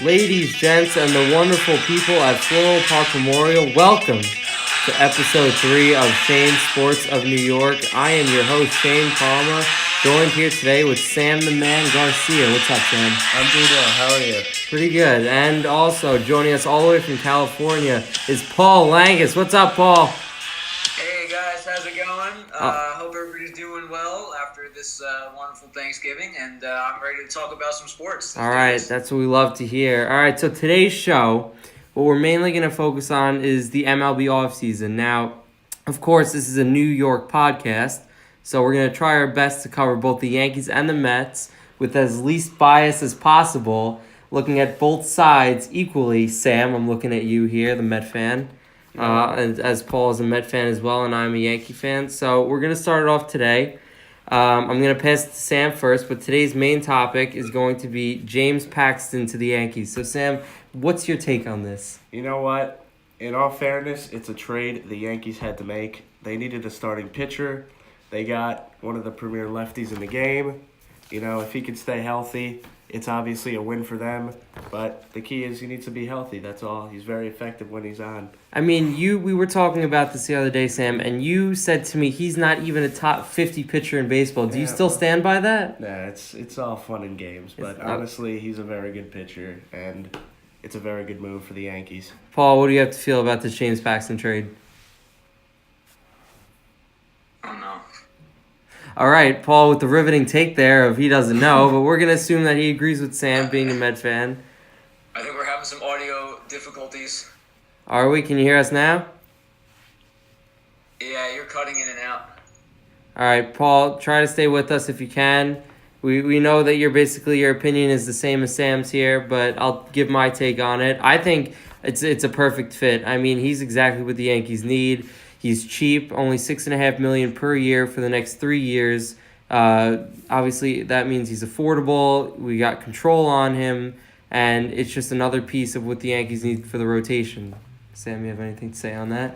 Ladies, gents, and the wonderful people at Floral Park Memorial, welcome to episode 3 of Shane Sports of New York. I am your host, Shane Palmer, joined here today with Sam the Man Garcia. What's up, Sam? I'm doing well. How are you? Pretty good. And also joining us all the way from California is Paul Langus. What's up, Paul? Hey guys, how's it going? Hope everybody's doing well after this wonderful Thanksgiving, and I'm ready to talk about some sports. All right, that's what we love to hear. All right, so today's show, what we're mainly going to focus on is the MLB offseason. Now, of course, this is a New York podcast, so we're going to try our best to cover both the Yankees and the Mets with as least bias as possible, looking at both sides equally. Sam, I'm looking at you here, the Met fan. And as Paul is a Met fan as well, and I'm a Yankee fan. So we're going to start it off today. I'm going to pass it to Sam first, but today's main topic is going to be James Paxton to the Yankees. So, Sam, what's your take on this? You know what? In all fairness, it's a trade the Yankees had to make. They needed a starting pitcher. They got one of the premier lefties in the game. You know, if he could stay healthy, it's obviously a win for them. But the key is he needs to be healthy. That's all. He's very effective when he's on. I mean, we were talking about this the other day, Sam, and you said to me he's not even a top 50 pitcher in baseball. Do you still stand by that? Nah, it's all fun and games. But honestly, he's a very good pitcher, and it's a very good move for the Yankees. Paul, what do you have to feel about this James Paxton trade? I don't know. All right, Paul, with the riveting take there of he doesn't know, but we're going to assume that he agrees with Sam being a Met fan. I think we're having some audio difficulties. Are we? Can you hear us now? Yeah, you're cutting in and out. All right, Paul, try to stay with us if you can. We know that your opinion is the same as Sam's here, but I'll give my take on it. I think it's a perfect fit. I mean, he's exactly what the Yankees need. He's cheap, only $6.5 million per year for the next 3 years. Obviously, that means he's affordable. We got control on him, and it's just another piece of what the Yankees need for the rotation. Sam, you have anything to say on that?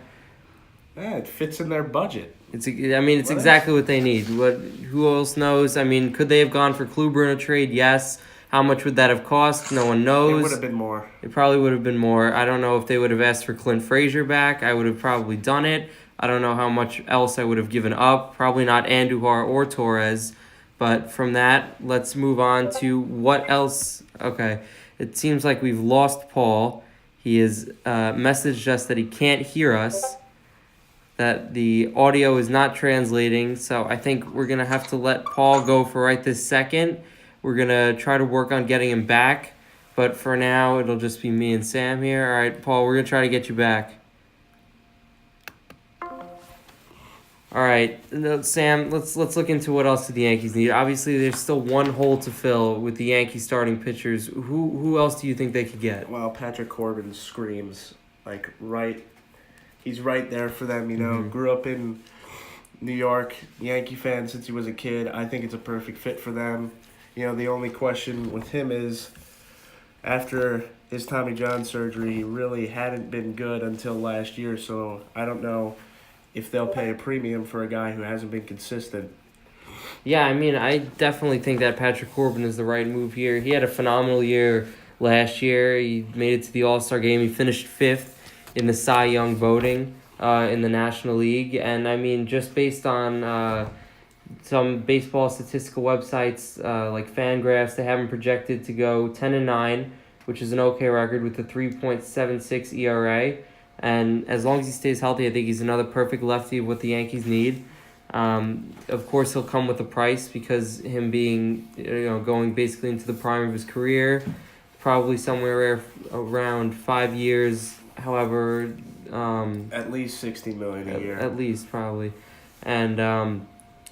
Yeah, it fits in their budget. It's exactly what they need. Who else knows? I mean, could they have gone for Kluber in a trade? Yes. How much would that have cost? No one knows. It would have been more. It probably would have been more. I don't know if they would have asked for Clint Frazier back. I would have probably done it. I don't know how much else I would have given up. Probably not Andujar or Torres. But from that, let's move on to what else. Okay, it seems like we've lost Paul. He has messaged us that he can't hear us, that the audio is not translating. So I think we're going to have to let Paul go for right this second. We're going to try to work on getting him back. But for now, it'll just be me and Sam here. All right, Paul, we're going to try to get you back. All right, Sam, let's look into what else do the Yankees need. Obviously, there's still one hole to fill with the Yankees starting pitchers. Who else do you think they could get? Well, Patrick Corbin screams, he's right there for them, you know. Mm-hmm. Grew up in New York, Yankee fan since he was a kid. I think it's a perfect fit for them. You know, the only question with him is after his Tommy John surgery, he really hadn't been good until last year, so I don't know if they'll pay a premium for a guy who hasn't been consistent. Yeah, I mean, I definitely think that Patrick Corbin is the right move here. He had a phenomenal year last year. He made it to the All-Star game. He finished 5th in the Cy Young voting in the National League. And, I mean, just based on some baseball statistical websites like Fangraphs, they have him projected to go 10-9, which is an okay record with a 3.76 ERA. And as long as he stays healthy, I think he's another perfect lefty of what the Yankees need. Of course, he'll come with a price because him being, going basically into the prime of his career, probably somewhere around 5 years. However, at least $60 million a year. At least, probably. And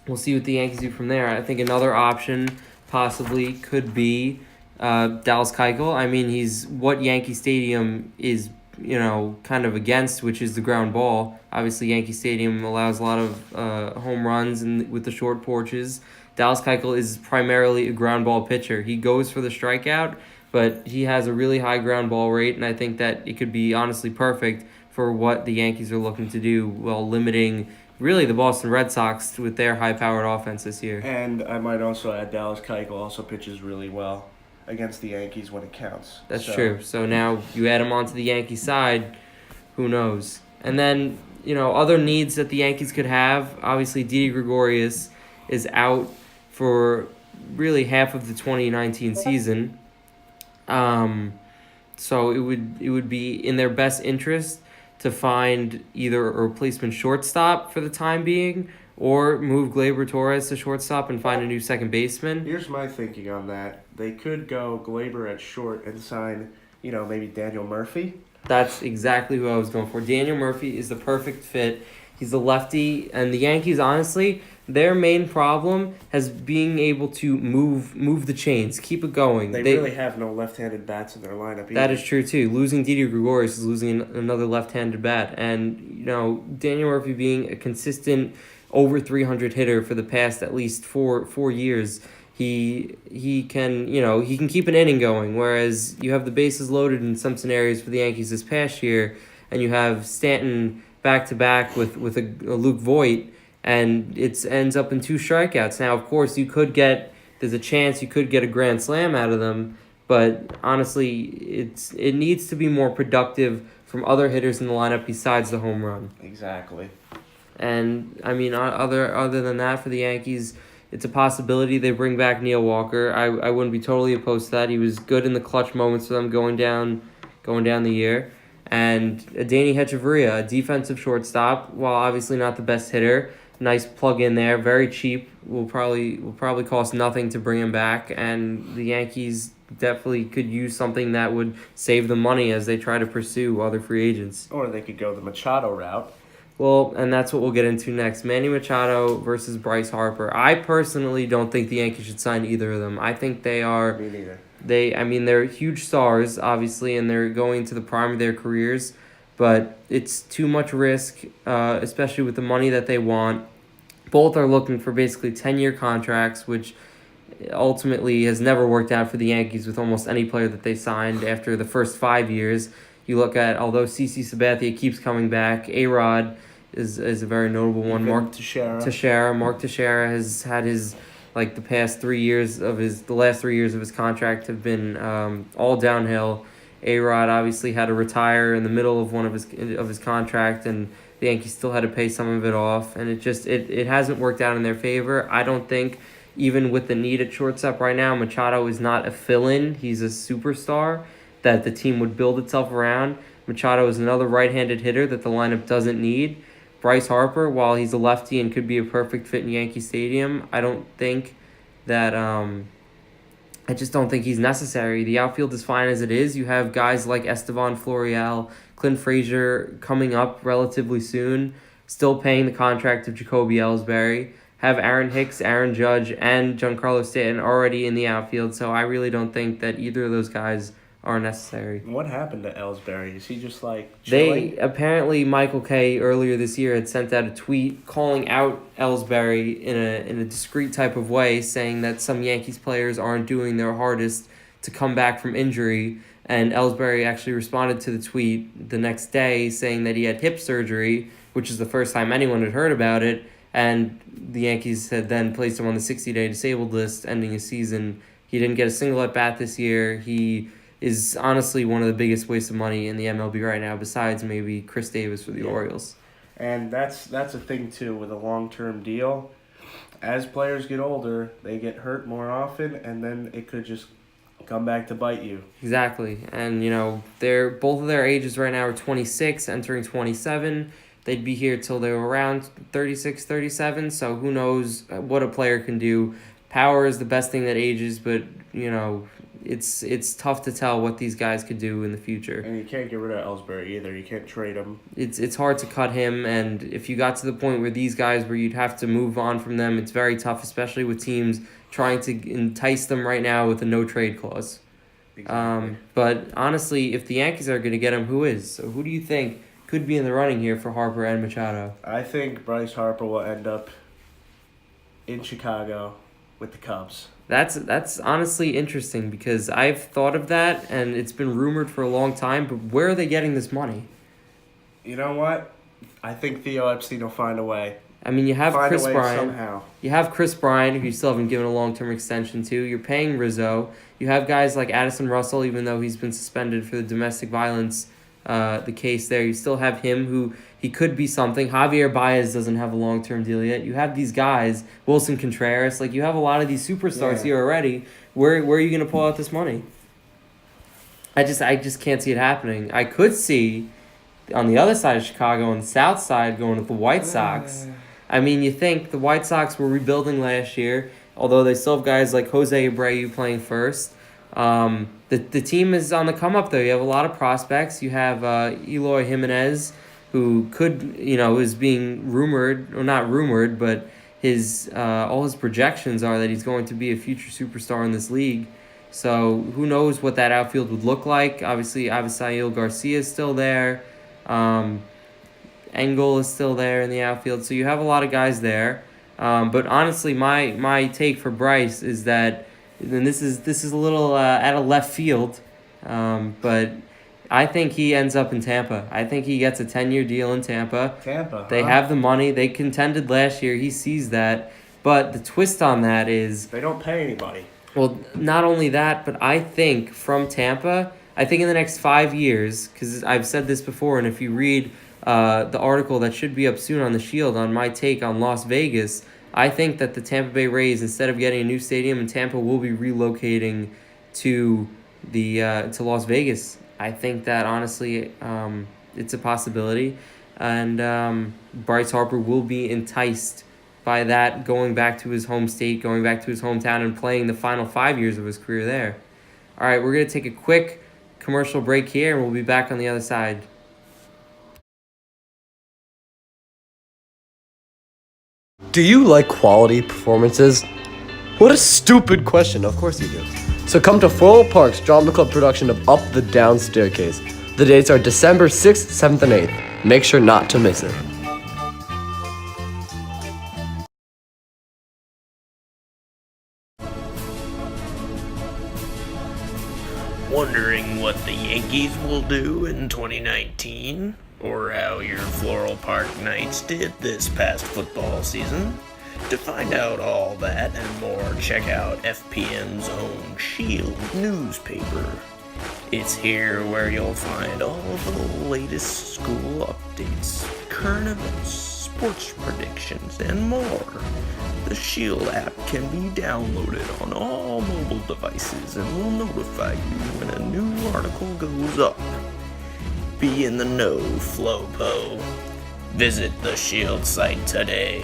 we'll see what the Yankees do from there. I think another option possibly could be Dallas Keuchel. I mean, he's what Yankee Stadium is, kind of against, which is the ground ball. Obviously, Yankee Stadium allows a lot of home runs and with the short porches. Dallas Keuchel is primarily a ground ball pitcher. He goes for the strikeout, but he has a really high ground ball rate, and I think that it could be honestly perfect for what the Yankees are looking to do while limiting really the Boston Red Sox with their high-powered offense this year. And I might also add Dallas Keuchel also pitches really well against the Yankees when it counts. That's true. So now you add him onto the Yankee side, who knows? And then, other needs that the Yankees could have, obviously Didi Gregorius is out for really half of the 2019 season. So it would be in their best interest to find either a replacement shortstop for the time being or move Gleyber Torres to shortstop and find a new second baseman. Here's my thinking on that. They could go Gleyber at short and sign, maybe Daniel Murphy. That's exactly who I was going for. Daniel Murphy is the perfect fit. He's a lefty, and the Yankees, honestly, their main problem has being able to move the chains, keep it going. They really have no left-handed bats in their lineup either. That is true, too. Losing Didi Gregorius is losing another left-handed bat. And, Daniel Murphy being a consistent over 300 hitter for the past at least four years, he can keep an inning going, whereas you have the bases loaded in some scenarios for the Yankees this past year, and you have Stanton back-to-back with a Luke Voit, and it ends up in 2 strikeouts. Now, of course, there's a chance you could get a grand slam out of them, but honestly, it needs to be more productive from other hitters in the lineup besides the home run. Exactly. And, I mean, other than that, for the Yankees, it's a possibility they bring back Neil Walker. I wouldn't be totally opposed to that. He was good in the clutch moments for them going down the year. And Danny Hechavarria, a defensive shortstop, while obviously not the best hitter, nice plug in there, very cheap. Will probably cost nothing to bring him back, and the Yankees definitely could use something that would save them money as they try to pursue other free agents. Or they could go the Machado route. Well, and that's what we'll get into next. Manny Machado versus Bryce Harper. I personally don't think the Yankees should sign either of them. I think they are... Me neither. They're huge stars, obviously, and they're going to the prime of their careers, but it's too much risk, especially with the money that they want. Both are looking for basically 10-year contracts, which ultimately has never worked out for the Yankees with almost any player that they signed after the first 5 years. You look at, although CC Sabathia keeps coming back, A-Rod is a very notable one. Mark Teixeira has had his... the past 3 years the last 3 years of his contract have been all downhill. A-Rod obviously had to retire in the middle of one of his contract, and the Yankees still had to pay some of it off, and it hasn't worked out in their favor. I don't think, even with the need at shortstop right now, Machado is not a fill-in. He's a superstar that the team would build itself around. Machado is another right-handed hitter that the lineup doesn't need. Bryce Harper, while he's a lefty and could be a perfect fit in Yankee Stadium, I don't think that I just don't think he's necessary. The outfield is fine as it is. You have guys like Estevan Florial, Clint Frazier coming up relatively soon, still paying the contract of Jacoby Ellsbury. Have Aaron Hicks, Aaron Judge, and Giancarlo Stanton already in the outfield, so I really don't think that either of those guys are necessary. What happened to Ellsbury? Is he just chilling? Apparently Michael Kay earlier this year had sent out a tweet calling out Ellsbury in a discreet type of way, saying that some Yankees players aren't doing their hardest to come back from injury, and Ellsbury actually responded to the tweet the next day saying that he had hip surgery, which is the first time anyone had heard about it, and the Yankees had then placed him on the 60-day disabled list, ending his season. He didn't get a single at-bat this year. He is honestly one of the biggest wastes of money in the MLB right now, besides maybe Chris Davis for the Orioles. And that's a thing, too, with a long-term deal. As players get older, they get hurt more often, and then it could just come back to bite you. Exactly. And, both of their ages right now are 26, entering 27. They'd be here till they were around 36, 37, so who knows what a player can do. Power is the best thing that ages, but, it's tough to tell what these guys could do in the future. And you can't get rid of Ellsbury either. You can't trade him. It's hard to cut him, and if you got to the point where these guys where you'd have to move on from them, it's very tough, especially with teams trying to entice them right now with a no-trade clause. Exactly. But honestly, if the Yankees are going to get him, who is? So who do you think could be in the running here for Harper and Machado? I think Bryce Harper will end up in Chicago with the Cubs. That's honestly interesting because I've thought of that and it's been rumored for a long time. But where are they getting this money? You know what? I think Theo Epstein will find a way. I mean, you have Find Chris a way Bryant. somehow. You have Chris Bryant, who you still haven't given a long-term extension to. You're paying Rizzo. You have guys like Addison Russell, even though he's been suspended for the domestic violence, the case there. You still have him, who he could be something. Javier Baez doesn't have a long-term deal yet. You have these guys, Wilson Contreras. Like, you have a lot of these superstars here already. Where are you going to pull out this money? I just can't see it happening. I could see, on the other side of Chicago, on the south side, going with the White Sox. I mean, you think the White Sox were rebuilding last year, although they still have guys like Jose Abreu playing first. The team is on the come up, though. You have a lot of prospects. You have Eloy Jimenez, who could, is being rumored, or not rumored, but all his projections are that he's going to be a future superstar in this league. So who knows what that outfield would look like. Obviously, Avisail Garcia is still there. Engel is still there in the outfield. So you have a lot of guys there. But honestly, my take for Bryce is that, and this is a little out of left field, but I think he ends up in Tampa. I think he gets a 10-year deal in Tampa. They have the money. They contended last year. He sees that. But the twist on that is, they don't pay anybody. Well, not only that, but I think from Tampa, I think in the next 5 years, because I've said this before, and if you read the article that should be up soon on the Shield on my take on Las Vegas, I think that the Tampa Bay Rays, instead of getting a new stadium in Tampa, will be relocating to to Las Vegas. I think that honestly, it's a possibility, and Bryce Harper will be enticed by that, going back to his home state, going back to his hometown, and playing the final 5 years of his career there. All right, we're gonna take a quick commercial break here, and we'll be back on the other side. Do you like quality performances? What a stupid question. Of course you do. So come to Floral Park's Drama Club production of Up the Down Staircase. The dates are December 6th, 7th, and 8th. Make sure not to miss it. Wondering what the Yankees will do in 2019? Or how your Floral Park Knights did this past football season? To find out all that and more, check out FPN's own Shield newspaper. It's here where you'll find all the latest school updates, current events, sports predictions, and more. The Shield app can be downloaded on all mobile devices and will notify you when a new article goes up. Be in the know, Flopo. Visit the Shield site today.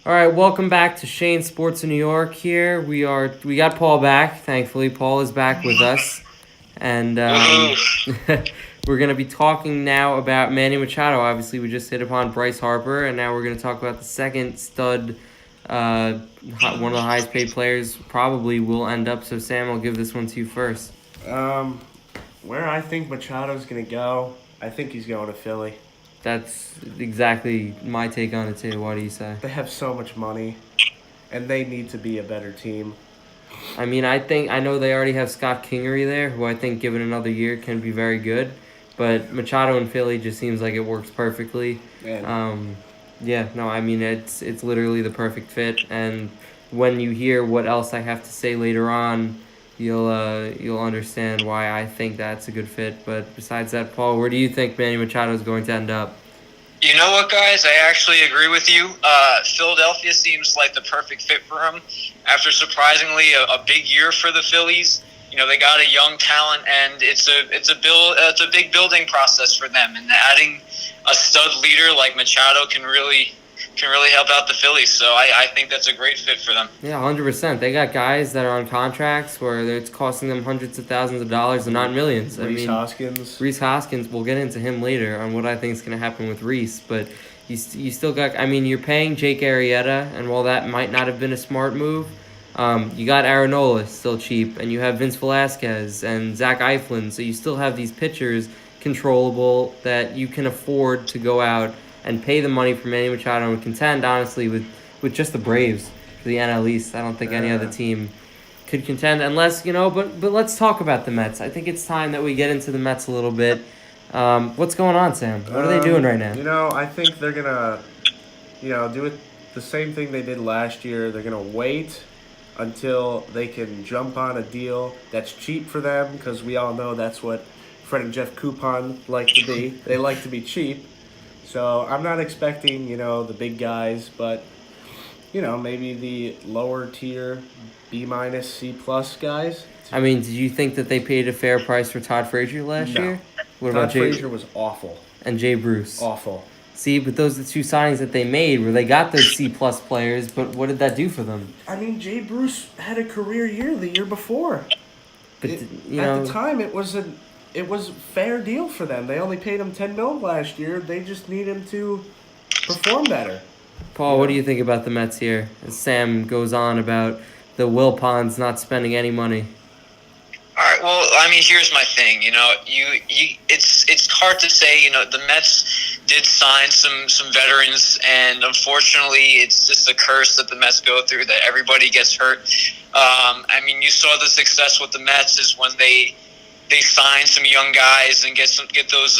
All right, welcome back to Shane Sports in New York. Here we got Paul back. Thankfully, Paul is back with us, and we're gonna be talking now about Manny Machado. Obviously, we just hit upon Bryce Harper, and now we're gonna talk about the second stud. One of the highest paid players probably will end up. So Sam, I'll give this one to you first. Where I think Machado's gonna go, I think he's going to Philly. That's exactly my take on it too. What do you say? They have so much money, and they need to be a better team. I mean, I know they already have Scott Kingery there, who I think given another year can be very good. But Machado in Philly just seems like it works perfectly. Yeah, no, I mean, it's literally the perfect fit. And when you hear what else I have to say later on, you'll understand why I think that's a good fit. But besides that, Paul, where do you think Manny Machado is going to end up? You know what, guys? I actually agree with you. Philadelphia seems like the perfect fit for him. After surprisingly a big year for the Phillies, they got a young talent, and it's a big building process for them. And adding a stud leader like Machado can really help out the Phillies. So I think that's a great fit for them. Yeah, 100%. They got guys that are on contracts where it's costing them hundreds of thousands of dollars and not millions. Rhys Hoskins. Rhys Hoskins, we'll get into him later on what I think is going to happen with Rhys. But You still got. I mean, you're paying Jake Arrieta, and while that might not have been a smart move, you got Aaron still cheap, and you have Vince Velasquez and Zach Eflin. So you still have these pitchers controllable that you can afford to go out and pay the money for Manny Machado and contend honestly with just the Braves for the NL East. I don't think any other team could contend unless But let's talk about the Mets. I think it's time that we get into the Mets a little bit. What's going on, Sam? What are they doing right now? I think they're gonna, do it the same thing they did last year. They're gonna wait until they can jump on a deal that's cheap for them, because we all know that's what Fred and Jeff Coupon like to be. They like to be cheap. So I'm not expecting, the big guys, but, maybe the lower tier B-, C+ guys. I mean, did you think that they paid a fair price for Todd Frazier last year? What Todd about Frazier was awful. And Jay Bruce? Awful. See, but those are the two signings that they made where they got those C+ players, but what did that do for them? I mean, Jay Bruce had a career year the year before. But at the time, it was a fair deal for them. They only paid him $10 million last year. They just need him to perform better. Paul, what do you think about the Mets here? As Sam goes on about the Wilpons not spending any money. All right. Well, I mean, here's my thing. It's hard to say. The Mets did sign some veterans, and unfortunately, it's just a curse that the Mets go through that everybody gets hurt. I mean, you saw the success with the Mets is when they sign some young guys and get those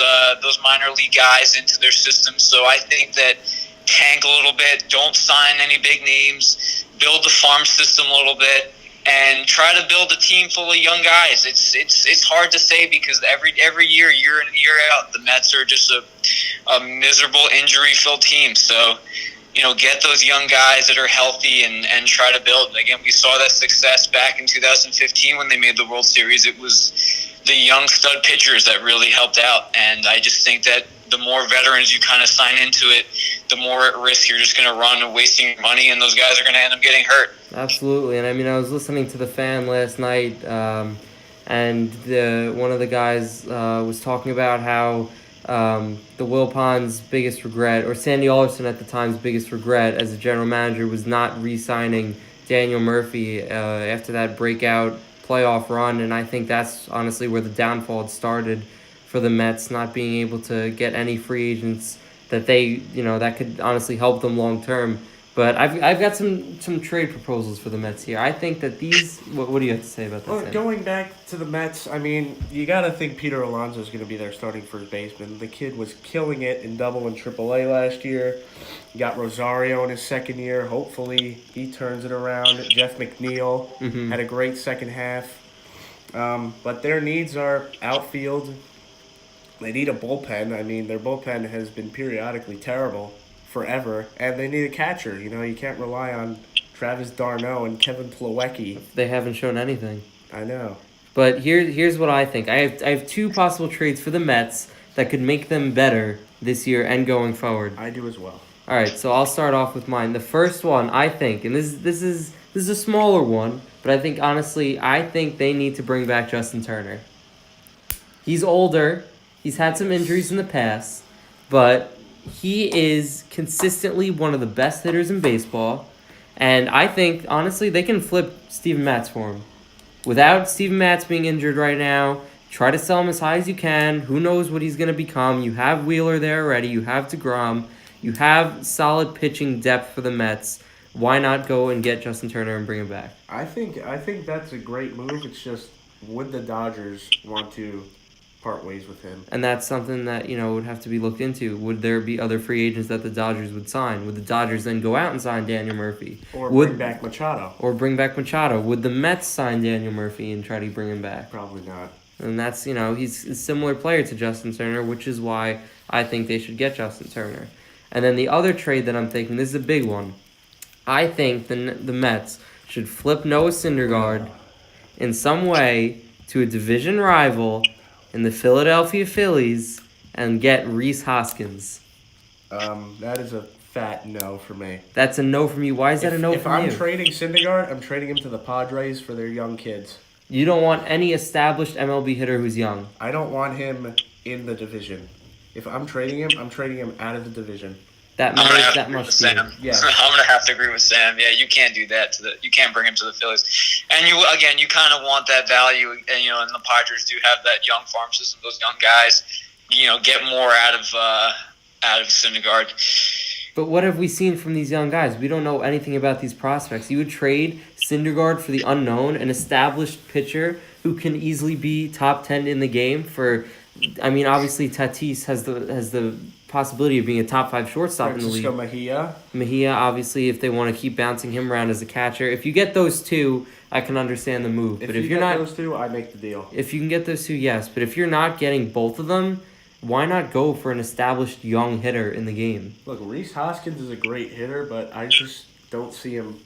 minor league guys into their system. So I think that tank a little bit, don't sign any big names, build the farm system a little bit, and try to build a team full of young guys. It's hard to say because every year in and year out, the Mets are just a miserable injury-filled team. So, get those young guys that are healthy and try to build. Again, we saw that success back in 2015 when they made the World Series. It was the young stud pitchers that really helped out. And I just think that the more veterans you kind of sign into it, the more at risk you're just going to run and wasting your money, and those guys are going to end up getting hurt. Absolutely. And I mean, I was listening to The Fan last night, and one of the guys was talking about how the Wilpons' biggest regret, or Sandy Alderson at the time's biggest regret as a general manager, was not re-signing Daniel Murphy after that breakout playoff run. And I think that's honestly where the downfall had started for the Mets, not being able to get any free agents that that could honestly help them long term. But I've got some trade proposals for the Mets here. I think that these. What do you have to say about that? Well, going back to the Mets, I mean, you got to think Peter Alonso is going to be their starting first baseman. The kid was killing it in Double and Triple-A last year. You got Rosario in his second year. Hopefully, he turns it around. Jeff McNeil had a great second half. But their needs are outfield. They need a bullpen. I mean, their bullpen has been periodically terrible forever, and they need a catcher. You can't rely on Travis d'Arnaud and Kevin Plawecki. They haven't shown anything. I know. But here's what I think. I have two possible trades for the Mets that could make them better this year and going forward. I do as well. All right, so I'll start off with mine. The first one, I think, and this is a smaller one, but I think they need to bring back Justin Turner. He's older. He's had some injuries in the past, but he is consistently one of the best hitters in baseball. And I think, honestly, they can flip Steven Matz for him. Without Steven Matz being injured right now, try to sell him as high as you can. Who knows what he's going to become. You have Wheeler there already. You have DeGrom. You have solid pitching depth for the Mets. Why not go and get Justin Turner and bring him back? I think that's a great move. It's just, would the Dodgers want to part ways with him? And that's something that, would have to be looked into. Would there be other free agents that the Dodgers would sign? Would the Dodgers then go out and sign Daniel Murphy? Or bring back Machado? Would the Mets sign Daniel Murphy and try to bring him back? Probably not. And that's, he's a similar player to Justin Turner, which is why I think they should get Justin Turner. And then the other trade that I'm thinking, this is a big one. I think the Mets should flip Noah Syndergaard in some way to a division rival in the Philadelphia Phillies and get Rhys Hoskins. That is a fat no for me. That's a no from you. Why is that a no from you? If I'm trading Syndergaard, I'm trading him to the Padres for their young kids. You don't want any established MLB hitter who's young. I don't want him in the division. If I'm trading him out of the division. That I'm gonna have to that agree much with deal. Sam. Yeah. I'm gonna have to agree with Sam. Yeah, you can't do that you can't bring him to the Phillies. And you kind of want that value, and and the Padres do have that young farm system. Those young guys, get more out of Syndergaard. But what have we seen from these young guys? We don't know anything about these prospects. You would trade Syndergaard for the unknown, an established pitcher who can easily be top 10 in the game for. I mean, obviously Tatis has the possibility of being a top 5 shortstop in the Francisco league. Mejia, obviously, if they want to keep bouncing him around as a catcher. If you get those two, I can understand the move. If But you if you're get not, those two, I make the deal. if you can get those two, yes. But if you're not getting both of them, why not go for an established young hitter in the game? Look, Rhys Hoskins is a great hitter, but I just don't see him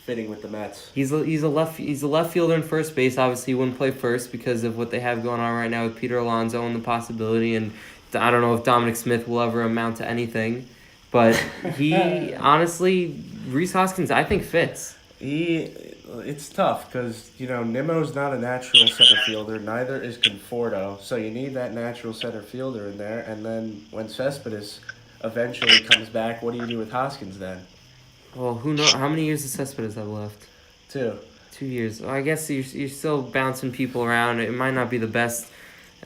fitting with the Mets. He's a left fielder in first base. Obviously, he wouldn't play first because of what they have going on right now with Peter Alonso and the possibility. And I don't know if Dominic Smith will ever amount to anything, but he honestly, Rhys Hoskins, I think fits. It's tough because Nimmo's not a natural center fielder. Neither is Conforto. So you need that natural center fielder in there. And then when Cespedes eventually comes back, what do you do with Hoskins then? Well, who knows? How many years does Cespedes have left? 2. 2 years. Well, I guess you're still bouncing people around. It might not be the best.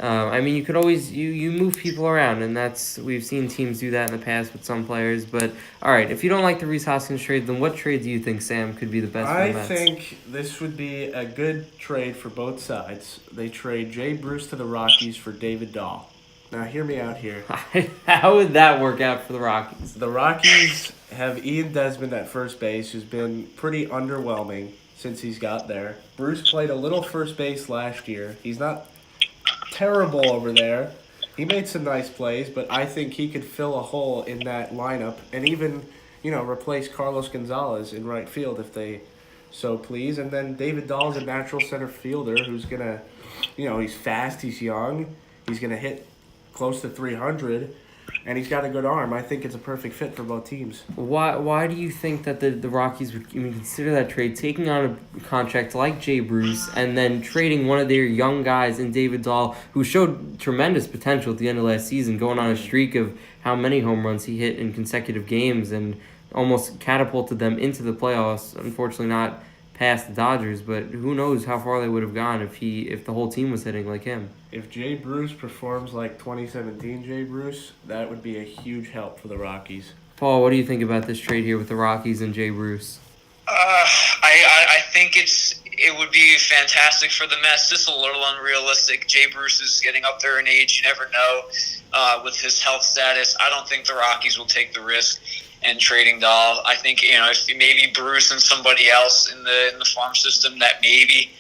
I mean, you could always you move people around, and we've seen teams do that in the past with some players. But all right, if you don't like the Rhys Hoskins trade, then what trade do you think, Sam, could be the best for the Mets? I think this would be a good trade for both sides. They trade Jay Bruce to the Rockies for David Dahl. Now, hear me out here. How would that work out for the Rockies? The Rockies have Ian Desmond at first base, who's been pretty underwhelming since he's got there. Bruce played a little first base last year. He's not terrible over there. He made some nice plays, but I think he could fill a hole in that lineup and even, replace Carlos Gonzalez in right field if they so please. And then David Dahl's a natural center fielder who's going to, he's fast, he's young, he's going to hit close to 300, and he's got a good arm. I think it's a perfect fit for both teams. Why do you think that the Rockies would even consider that trade, taking on a contract like Jay Bruce and then trading one of their young guys in David Dahl, who showed tremendous potential at the end of last season, going on a streak of how many home runs he hit in consecutive games and almost catapulted them into the playoffs. Unfortunately, not past the Dodgers, but who knows how far they would have gone if the whole team was hitting like him. If Jay Bruce performs like 2017 Jay Bruce, that would be a huge help for the Rockies. Paul, what do you think about this trade here with the Rockies and Jay Bruce? I think it would be fantastic for the Mets. Just a little unrealistic. Jay Bruce is getting up there in age. You never know with his health status. I don't think the Rockies will take the risk and trading Dahl. I think if maybe Bruce and somebody else in the farm system, that maybe,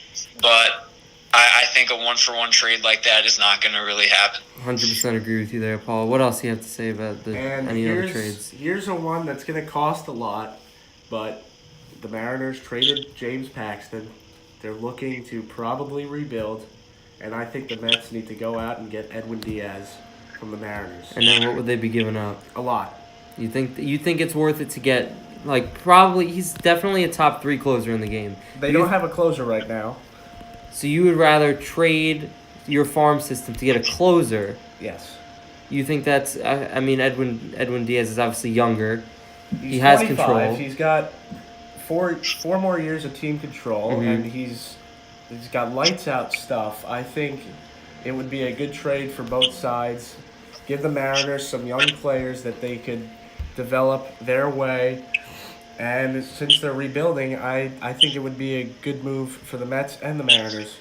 but I think a 1-for-1 trade like that is not going to really happen. 100% agree with you there, Paul. What else do you have to say about any other trades? Here's a one that's going to cost a lot, but the Mariners traded James Paxton. They're looking to probably rebuild, and I think the Mets need to go out and get Edwin Diaz from the Mariners. And then what would they be giving up? A lot. You think it's worth it to get, probably, he's definitely a top 3 closer in the game. They don't have a closer right now. So you would rather trade your farm system to get a closer? Yes. You think that's, Edwin Diaz is obviously younger. He's he has 25. control. He's got four more years of team control, and he's got lights out stuff. I think it would be a good trade for both sides. Give the Mariners some young players that they could develop their way. And since they're rebuilding, I think it would be a good move for the Mets and the Mariners.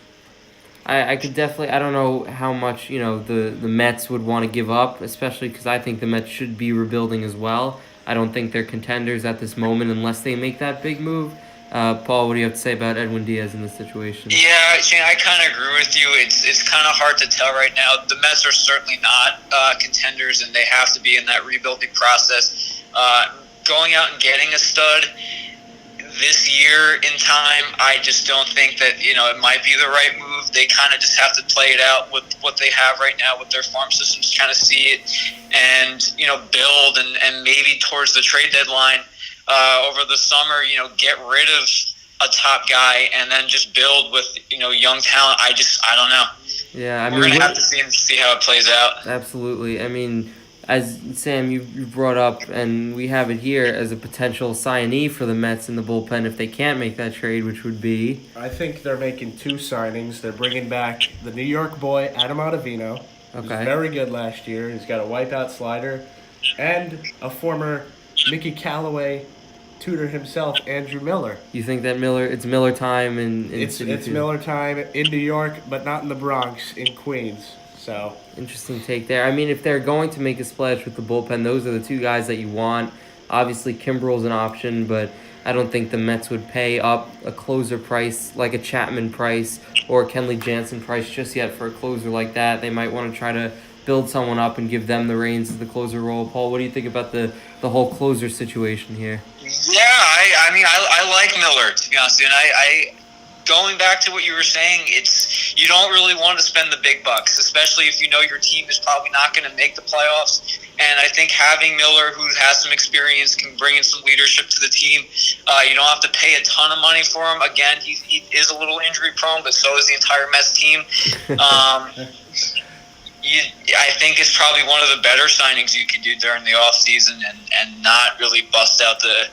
I could definitely, I don't know how much, the Mets would want to give up, especially because I think the Mets should be rebuilding as well. I don't think they're contenders at this moment unless they make that big move. Paul, what do you have to say about Edwin Diaz in this situation? Yeah, Shane, I kind of agree with you. It's kind of hard to tell right now. The Mets are certainly not contenders, and they have to be in that rebuilding process. Going out and getting a stud this year in time, I just don't think that, it might be the right move. They kind of just have to play it out with what they have right now with their farm systems, kind of see it and, build and maybe towards the trade deadline over the summer, get rid of a top guy and then just build with, young talent. I don't know. Yeah, we're going to have to see how it plays out. Absolutely. as Sam, you brought up, and we have it here as a potential signee for the Mets in the bullpen if they can't make that trade, which would be. I think they're making 2 signings. They're bringing back the New York boy, Adam Ottavino. He was Okay. very good last year. He's got a wipeout slider. And a former Mickey Callaway tutor himself, Andrew Miller. You think that it's Miller time in It's City too? Miller time in New York, but not in the Bronx, in Queens. So Interesting take there. I mean, if they're going to make a splash with the bullpen, those are the 2 guys that you want. Obviously, Kimbrel's an option, but I don't think the Mets would pay up a closer price like a Chapman price or a Kenley Jansen price just yet for a closer like that. They might want to try to build someone up and give them the reins of the closer role. Paul, what do you think about the whole closer situation here? Yeah, I mean, I like Miller, to be honest. And I going back to what you were saying, it's you don't really want to spend the big bucks, especially if you know your team is probably not going to make the playoffs. And I think having Miller, who has some experience, can bring in some leadership to the team. You don't have to pay a ton of money for him. Again, he is a little injury prone, but so is the entire Mets team. I think it's probably one of the better signings you could do during the offseason and not really bust out the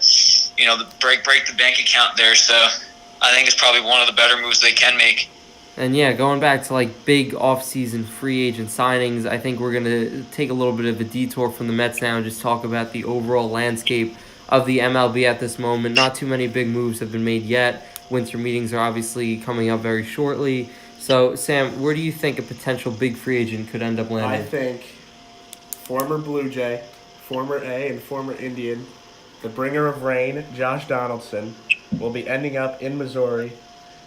break the bank account there. So I think it's probably one of the better moves they can make. And yeah, going back to like big off-season free agent signings, I think we're going to take a little bit of a detour from the Mets now and just talk about the overall landscape of the MLB at this moment. Not too many big moves have been made yet. Winter meetings are obviously coming up very shortly. So, Sam, where do you think a potential big free agent could end up landing? I think former Blue Jay, former A and former Indian, the bringer of rain, Josh Donaldson, will be ending up in Missouri,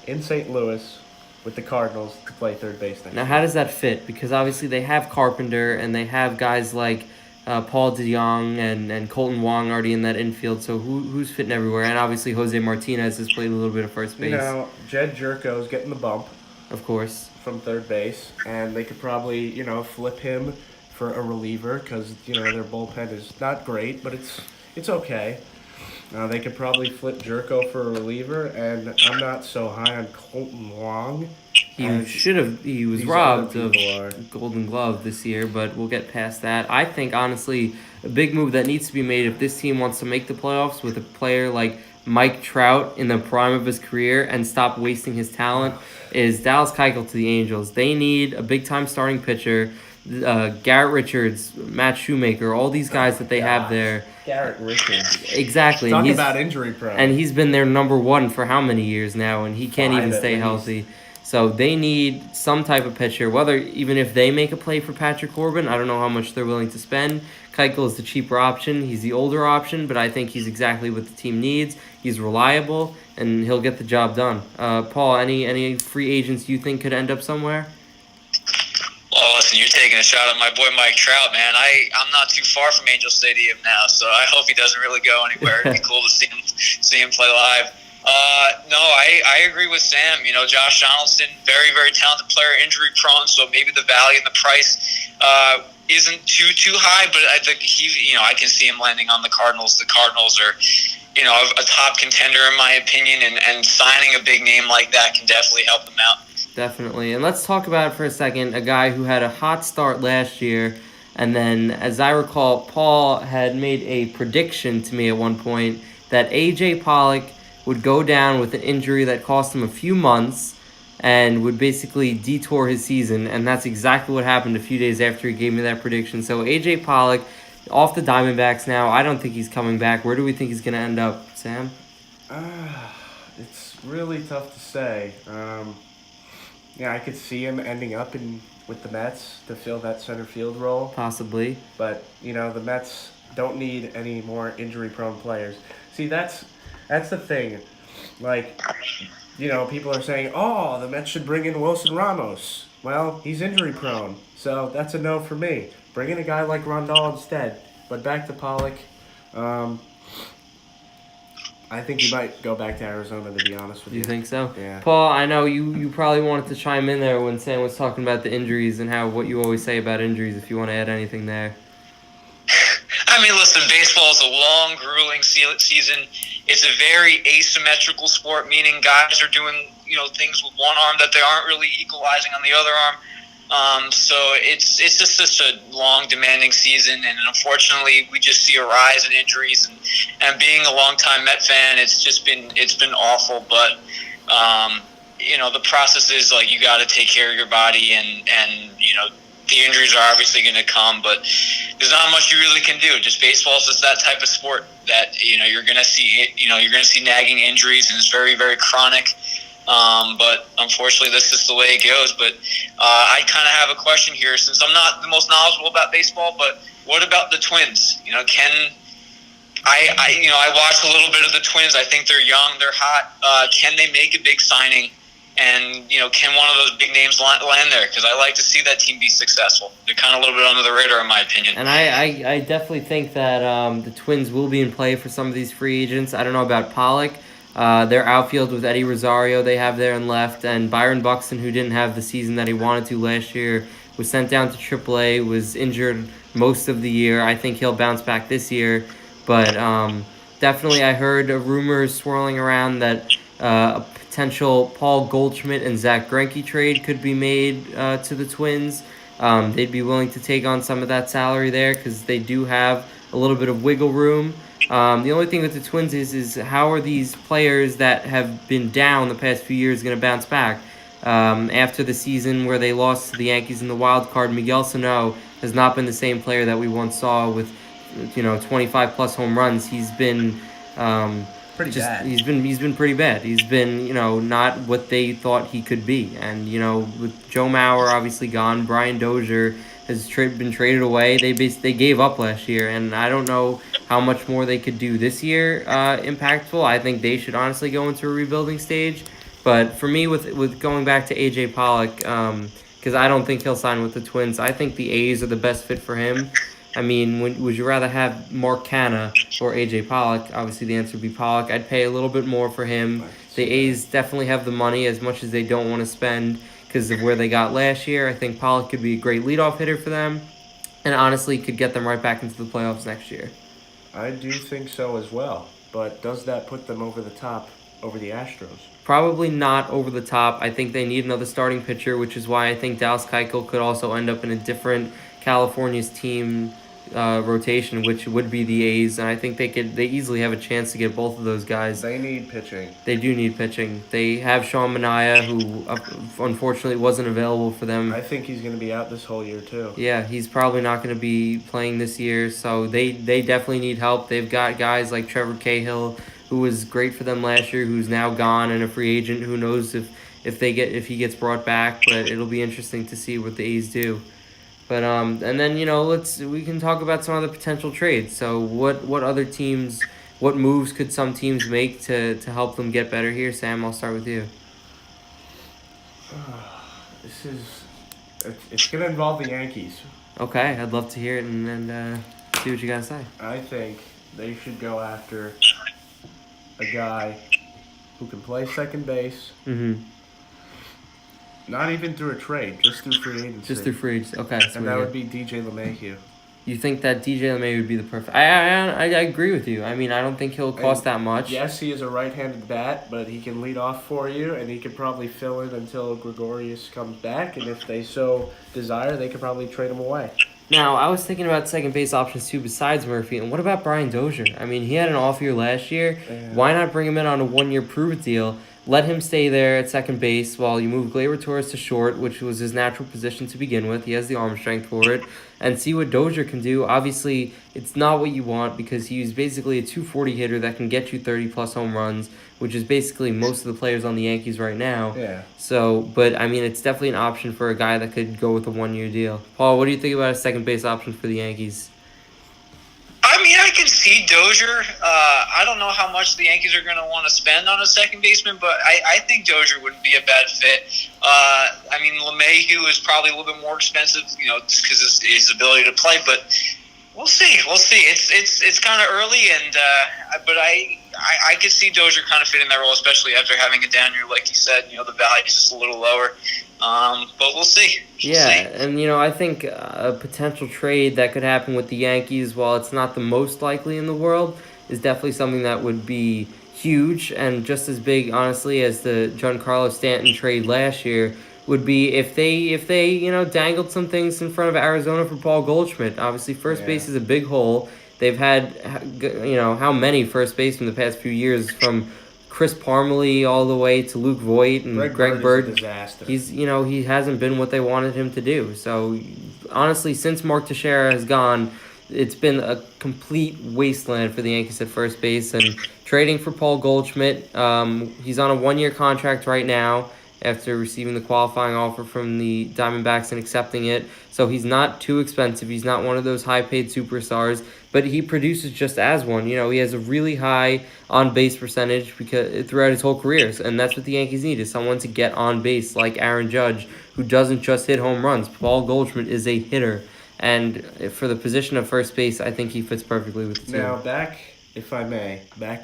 in St. Louis, with the Cardinals to play third base next Now, year. how does that fit? Because obviously they have Carpenter and they have guys like Paul DeJong and Colton Wong already in that infield. So who's fitting everywhere? And obviously Jose Martinez has played a little bit of first base, Jed Jerko's getting the bump of course. from third base, and they could probably, flip him for a reliever because, their bullpen is not great, but it's okay. They could probably flip Jerko for a reliever, and I'm not so high on Colton Wong. He was these robbed other of people are. Golden Glove this year, but we'll get past that. I think, honestly, a big move that needs to be made if this team wants to make the playoffs with a player like Mike Trout in the prime of his career and stop wasting his talent is Dallas Keuchel to the Angels. They need a big-time starting pitcher. Garrett Richards, Matt Shoemaker, all these guys that they have there. Garrett Richards. Exactly. Talk and he's, about injury prone. and he's been their number one for how many years now, and he can't 5 even at stay least. healthy. So they need some type of pitcher, even if they make a play for Patrick Corbin, I don't know how much they're willing to spend. Keuchel is the cheaper option. He's the older option, but I think he's exactly what the team needs. He's reliable, and he'll get the job done. Paul, any free agents you think could end up somewhere? Well, listen, you're taking a shot at my boy Mike Trout, man. I'm not too far from Angel Stadium now, so I hope he doesn't really go anywhere. It'd be cool to see him play live. No, I agree with Sam. Josh Donaldson, very, very talented player, injury prone, so maybe the value and the price isn't too high, but I think I can see him landing on the Cardinals. The Cardinals are, a top contender in my opinion, and signing a big name like that can definitely help them out. Definitely. And let's talk about it for a second. A guy who had a hot start last year, and then, as I recall, Paul had made a prediction to me at one point that A.J. Pollock would go down with an injury that cost him a few months and would basically detour his season, and that's exactly what happened a few days after he gave me that prediction. So A.J. Pollock, off the Diamondbacks now. I don't think he's coming back. Where do we think he's going to end up, Sam? It's really tough to say. I could see him ending up with the Mets to fill that center field role. Possibly. But, the Mets don't need any more injury-prone players. See, that's the thing. People are saying, the Mets should bring in Wilson Ramos. Well, he's injury-prone, so that's a no for me. Bring in a guy like Rondal instead. But back to Pollock. I think he might go back to Arizona, to be honest with you. You think so? Yeah. Paul, I know you probably wanted to chime in there when Sam was talking about the injuries and what you always say about injuries, if you want to add anything there. I mean, listen, baseball is a long, grueling season. It's a very asymmetrical sport, meaning guys are doing, things with one arm that they aren't really equalizing on the other arm. So it's just such a long, demanding season, and unfortunately, we just see a rise in injuries. And being a longtime Met fan, it's been awful. But the process is like you got to take care of your body, and the injuries are obviously going to come, but there's not much you really can do. Just baseball is just that type of sport that you're going to see nagging injuries, and it's very, very chronic. But unfortunately, that's just the way it goes. But I kind of have a question here, since I'm not the most knowledgeable about baseball. But what about the Twins? I watched a little bit of the Twins. I think they're young, they're hot. Can they make a big signing? And, can one of those big names land there? Because I like to see that team be successful. They're kind of a little bit under the radar, in my opinion. And I definitely think that the Twins will be in play for some of these free agents. I don't know about Pollock. Their outfield with Eddie Rosario they have there in left, and Byron Buxton, who didn't have the season that he wanted to last year, was sent down to AAA, was injured most of the year. I think he'll bounce back this year. But definitely I heard rumors swirling around that a potential Paul Goldschmidt and Zach Greinke trade could be made to the Twins. They'd be willing to take on some of that salary there because they do have a little bit of wiggle room. The only thing with the Twins is how are these players that have been down the past few years going to bounce back? After the season where they lost to the Yankees in the wild card, Miguel Sano has not been the same player that we once saw with 25 plus home runs. He's been Pretty bad. He's been pretty bad. He's been not what they thought he could be. And with Joe Mauer obviously gone, Brian Dozier has been traded away. They gave up last year, and I don't know how much more they could do this year impactful. I think they should honestly go into a rebuilding stage. But for me, with going back to AJ Pollock, because I don't think he'll sign with the Twins, I think the A's are the best fit for him. I mean, would you rather have Mark Canha or AJ Pollock? Obviously, the answer would be Pollock. I'd pay a little bit more for him. The A's definitely have the money, as much as they don't want to spend because of where they got last year. I think Pollock could be a great leadoff hitter for them, and honestly could get them right back into the playoffs next year. I do think so as well. But does that put them over the top over the Astros? Probably not over the top. I think they need another starting pitcher, which is why I think Dallas Keuchel could also end up in a different California's team rotation, which would be the A's, and I think they easily have a chance to get both of those guys. They need pitching. They do need pitching. They have Sean Manaea, who unfortunately wasn't available for them. I think he's going to be out this whole year too. Yeah, he's probably not going to be playing this year, so they definitely need help. They've got guys like Trevor Cahill, who was great for them last year, who's now gone and a free agent. Who knows if he gets brought back, but it'll be interesting to see what the A's do. But and then we can talk about some other potential trades. So what moves could some teams make to help them get better here? Sam, I'll start with you. It's gonna involve the Yankees. Okay, I'd love to hear it and see what you gotta say. I think they should go after a guy who can play second base. Mm-hmm. Not even through a trade, just through free agency. Just through free agency. Okay. And that would be DJ LeMahieu. You think that DJ LeMahieu would be the perfect... I agree with you. I mean, I don't think he'll cost that much. Yes, he is a right-handed bat, but he can lead off for you, and he could probably fill in until Gregorius comes back, and if they so desire, they could probably trade him away. Now, I was thinking about second base options too besides Murphy, and what about Brian Dozier? I mean, he had an off year last year. Yeah. Why not bring him in on a one-year prove-it deal? Let him stay there at second base while you move Gleyber Torres to short, which was his natural position to begin with. He has the arm strength for it. And see what Dozier can do. Obviously, it's not what you want because he's basically a 240 hitter that can get you 30-plus home runs, which is basically most of the players on the Yankees right now. Yeah. So, but, I mean, it's definitely an option for a guy that could go with a one-year deal. Paul, what do you think about a second base option for the Yankees? I mean, I can see Dozier. I don't know how much the Yankees are going to want to spend on a second baseman, but I think Dozier wouldn't be a bad fit. I mean, LeMahieu is probably a little bit more expensive, just because his ability to play. But we'll see. It's kind of early, and but I could see Dozier kind of fitting that role, especially after having a down year, like you said. The value is just a little lower. But we'll see. And I think a potential trade that could happen with the Yankees, while it's not the most likely in the world, is definitely something that would be huge and just as big, honestly, as the Giancarlo Stanton trade last year, would be if they dangled some things in front of Arizona for Paul Goldschmidt. Obviously, first base is a big hole. They've had how many first basemen the past few years, from Chris Parmelee all the way to Luke Voigt and Greg Bird. Is a disaster. He hasn't been what they wanted him to do. So honestly, since Mark Teixeira has gone, it's been a complete wasteland for the Yankees at first base. And trading for Paul Goldschmidt, he's on a 1-year contract right now after receiving the qualifying offer from the Diamondbacks and accepting it. So he's not too expensive. He's not one of those high-paid superstars, but he produces just as one. He has a really high on-base percentage because throughout his whole career, and that's what the Yankees need, is someone to get on base like Aaron Judge, who doesn't just hit home runs. Paul Goldschmidt is a hitter, and for the position of first base, I think he fits perfectly with the team. Now, back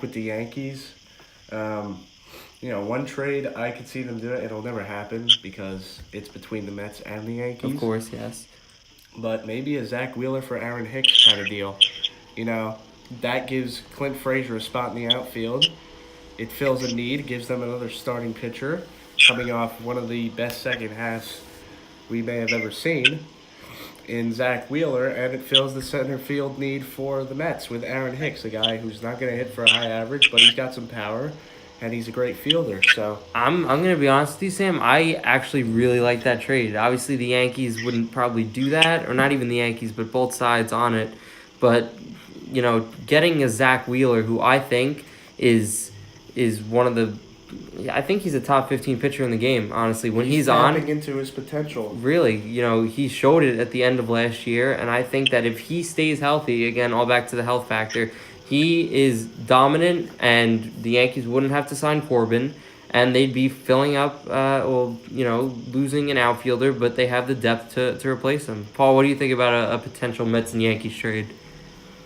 with the Yankees, one trade I could see them do it. It'll never happen because it's between the Mets and the Yankees. Of course, yes. But maybe a Zach Wheeler for Aaron Hicks kind of deal. That gives Clint Frazier a spot in the outfield. It fills a need, gives them another starting pitcher, coming off one of the best second halves we may have ever seen in Zach Wheeler, and it fills the center field need for the Mets with Aaron Hicks, a guy who's not going to hit for a high average, but he's got some power, and he's a great fielder. So I'm going to be honest with you, Sam. I actually really like that trade. Obviously, the Yankees wouldn't probably do that, or not even the Yankees, but both sides on it. But getting a Zach Wheeler, who I think is one of the, I think he's a top 15 pitcher in the game, honestly. When he's tapping into his potential. Really, he showed it at the end of last year, and I think that if he stays healthy, again, all back to the health factor, he is dominant, and the Yankees wouldn't have to sign Corbin, and they'd be filling up, losing an outfielder, but they have the depth to replace him. Paul, what do you think about a potential Mets and Yankees trade?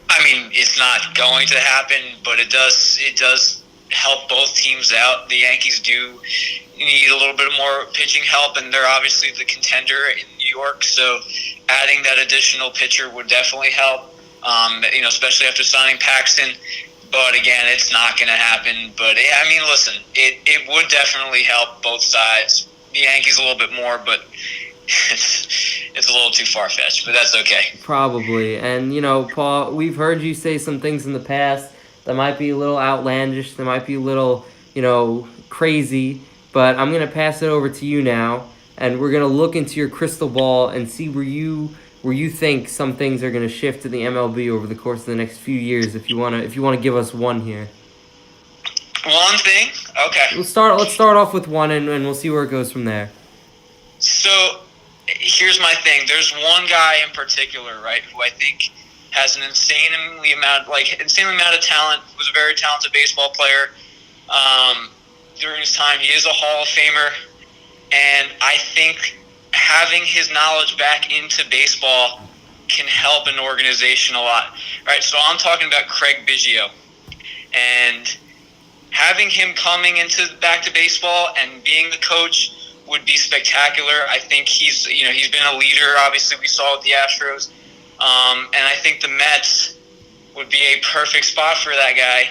I mean, it's not going to happen, but it does help both teams out. The Yankees do need a little bit more pitching help, and they're obviously the contender in New York, so adding that additional pitcher would definitely help, especially after signing Paxton. But again, it's not going to happen. But I mean, listen, it would definitely help both sides. The Yankees a little bit more, but it's a little too far-fetched, but that's okay. Probably. And, Paul, we've heard you say some things in the past that might be a little outlandish, that might be a little, crazy, but I'm going to pass it over to you now, and we're going to look into your crystal ball and see where you think some things are going to shift to the MLB over the course of the next few years, if you want to give us one here. One thing? Okay. Let's start off with one, and we'll see where it goes from there. So, here's my thing. There's one guy in particular, right, who I think has an insane amount of talent, was a very talented baseball player during his time. He is a Hall of Famer, and I think having his knowledge back into baseball can help an organization a lot. Right, so I'm talking about Craig Biggio, and having him coming back to baseball and being the coach would be spectacular. I think he's been a leader. Obviously, we saw with the Astros. And I think the Mets would be a perfect spot for that guy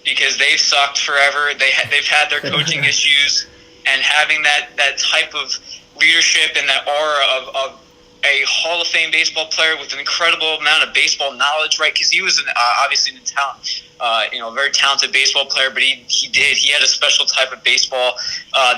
because they've sucked forever. They've had their coaching issues, and having that type of leadership and that aura of a Hall of Fame baseball player with an incredible amount of baseball knowledge, right? Because he was obviously a very talented baseball player, but he had a special type of baseball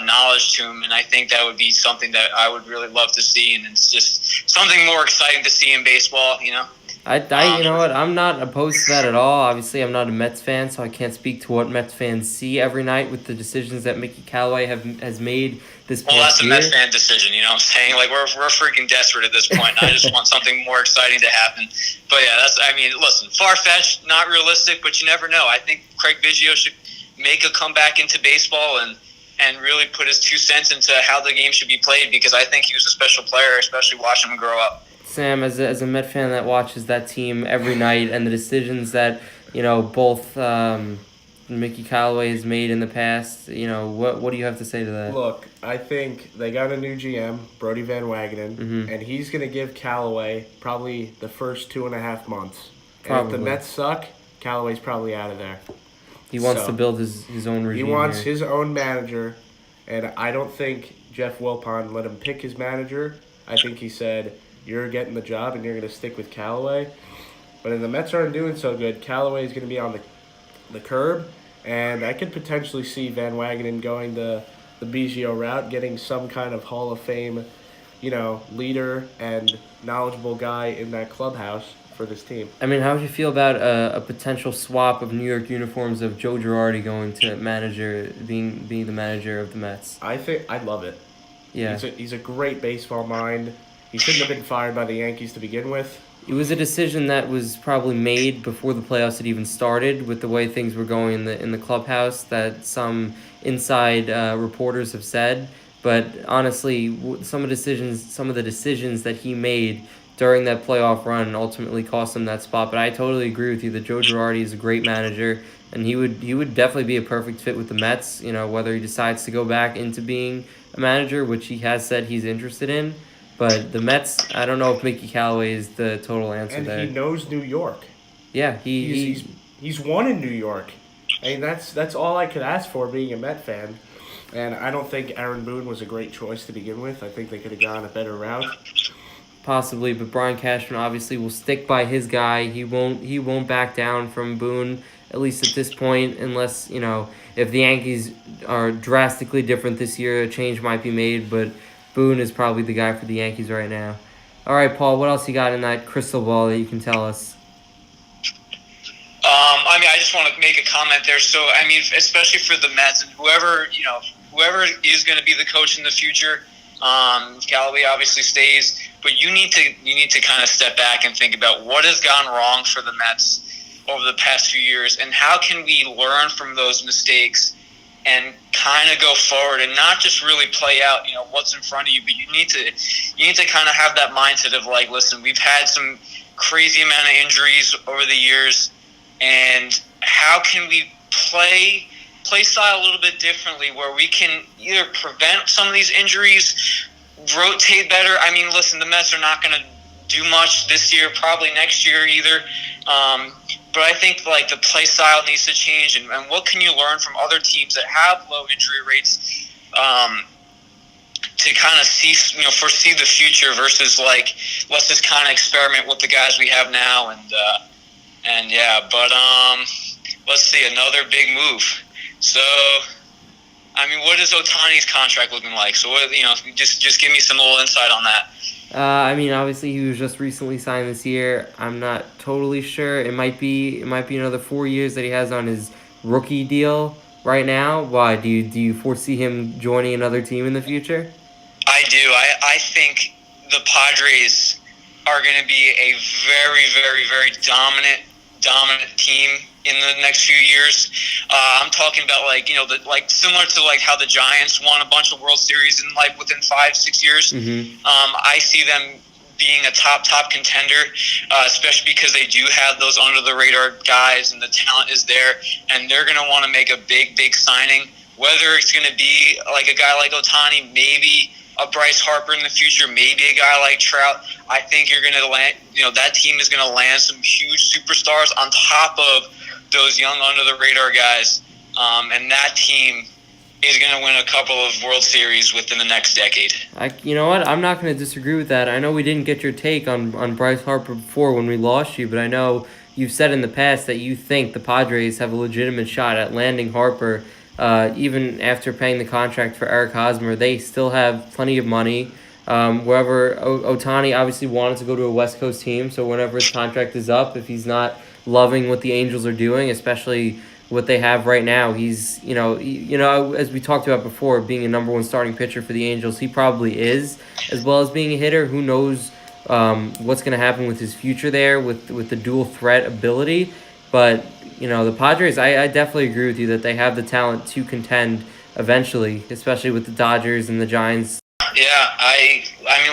knowledge to him, and I think that would be something that I would really love to see, and it's just something more exciting to see in baseball, You know what? I'm not opposed to that at all. Obviously, I'm not a Mets fan, so I can't speak to what Mets fans see every night with the decisions that Mickey Callaway has made this past year. Well, that's a Mets fan decision, you know what I'm saying? Like, we're freaking desperate at this point, and I just want something more exciting to happen. But, yeah, listen, far-fetched, not realistic, but you never know. I think Craig Biggio should make a comeback into baseball and really put his 2 cents into how the game should be played, because I think he was a special player, especially watching him grow up. Sam, as a Met fan that watches that team every night and the decisions that, both Mickey Callaway has made in the past, what do you have to say to that? Look, I think they got a new GM, Brody Van Wagenen, and he's going to give Callaway probably the first 2.5 months. And if the Mets suck, Callaway's probably out of there. He wants to build his own regime. He wants his own manager, And I don't think Jeff Wilpon let him pick his manager. I think he said, you're getting the job and you're going to stick with Callaway. But if the Mets aren't doing so good, Callaway is going to be on the curb. And I could potentially see Van Wagenen going the Biggio route, getting some kind of Hall of Fame, leader and knowledgeable guy in that clubhouse for this team. I mean, how would you feel about a potential swap of New York uniforms of Joe Girardi going to being the manager of the Mets? I think I'd love it. Yeah. He's a great baseball mind. He shouldn't have been fired by the Yankees to begin with. It was a decision that was probably made before the playoffs had even started, with the way things were going in the clubhouse, that some inside reporters have said. But honestly, some of the decisions that he made during that playoff run ultimately cost him that spot. But I totally agree with you that Joe Girardi is a great manager, and he would definitely be a perfect fit with the Mets. Whether he decides to go back into being a manager, which he has said he's interested in. But the Mets, I don't know if Mickey Callaway is the total answer there. And he knows New York. Yeah, he's won in New York. I mean, that's all I could ask for being a Met fan. And I don't think Aaron Boone was a great choice to begin with. I think they could have gone a better route. Possibly, but Brian Cashman obviously will stick by his guy. He won't back down from Boone, at least at this point, unless, if the Yankees are drastically different this year, a change might be made, but Boone is probably the guy for the Yankees right now. All right, Paul, what else you got in that crystal ball that you can tell us? I just want to make a comment there. So, especially for the Mets and whoever is going to be the coach in the future, Callaway obviously stays, but you need to kind of step back and think about what has gone wrong for the Mets over the past few years, and how can we learn from those mistakes and kind of go forward and not just really play out, what's in front of you, but you need to kind of have that mindset of like, listen, we've had some crazy amount of injuries over the years, and how can we play style a little bit differently where we can either prevent some of these injuries, rotate better. Listen, the Mets are not going to do much this year, probably next year either. But I think like the play style needs to change, and what can you learn from other teams that have low injury rates to kind of foresee the future versus like let's just kind of experiment with the guys we have now and But let's see, another big move. So, what is Ohtani's contract looking like? So, just give me some little insight on that. Obviously he was just recently signed this year. I'm not totally sure. It might be another 4 years that he has on his rookie deal right now. Why do you foresee him joining another team in the future? I do. I think the Padres are going to be a very, very, very dominant team in the next few years. I'm talking about similar to like how the Giants won a bunch of World Series in like within 5-6 years. Mm-hmm. I see them being a top contender, especially because they do have those under the radar guys and the talent is there, and they're going to want to make a big signing. Whether it's going to be like a guy like Ohtani, maybe a Bryce Harper in the future, maybe a guy like Trout, I think you're going to land. That team is going to land some huge superstars on top of those young under the radar guys, and that team is going to win a couple of World Series within the next decade. You know what? I'm not going to disagree with that. I know we didn't get your take on Bryce Harper before when we lost you, but I know you've said in the past that you think the Padres have a legitimate shot at landing Harper. Even after paying the contract for Eric Hosmer, they still have plenty of money. Wherever Ohtani obviously wanted to go to a West Coast team, so whenever his contract is up, if he's not loving what the Angels are doing, especially what they have right now, he's as we talked about before, being a number one starting pitcher for the Angels, he probably is, as well as being a hitter. Who knows what's going to happen with his future there with the dual threat ability, but the Padres, I definitely agree with you that they have the talent to contend eventually, especially with the Dodgers and the Giants. Yeah,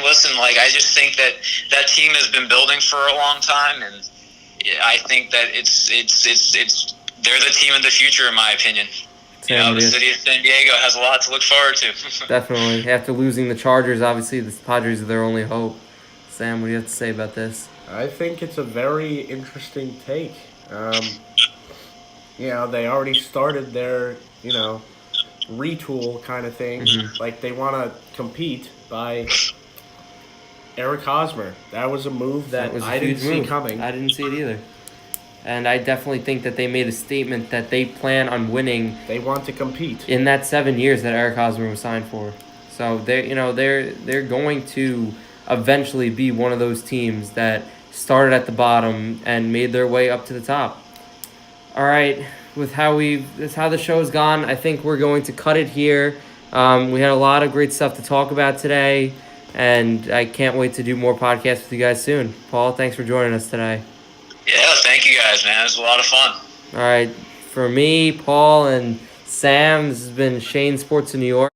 listen, I just think that team has been building for a long time, and I think that it's they're the team of the future, in my opinion. The city of San Diego has a lot to look forward to. Definitely. After losing the Chargers, obviously the Padres are their only hope. Sam, what do you have to say about this? I think it's a very interesting take. They already started their, retool kind of thing. Mm-hmm. Like they want to compete by Eric Hosmer. That was a move that was a I didn't huge see move. coming. I didn't see it either. And I definitely think that they made a statement that they plan on winning They want to compete. in that 7 years that Eric Hosmer was signed for. So they're going to eventually be one of those teams that started at the bottom and made their way up to the top. All right, with how the show's gone, I think we're going to cut it here. We had a lot of great stuff to talk about today, and I can't wait to do more podcasts with you guys soon. Paul, thanks for joining us today. Yeah, thank you guys, man. It was a lot of fun. All right, for me, Paul, and Sam, this has been Shane Sports in New York.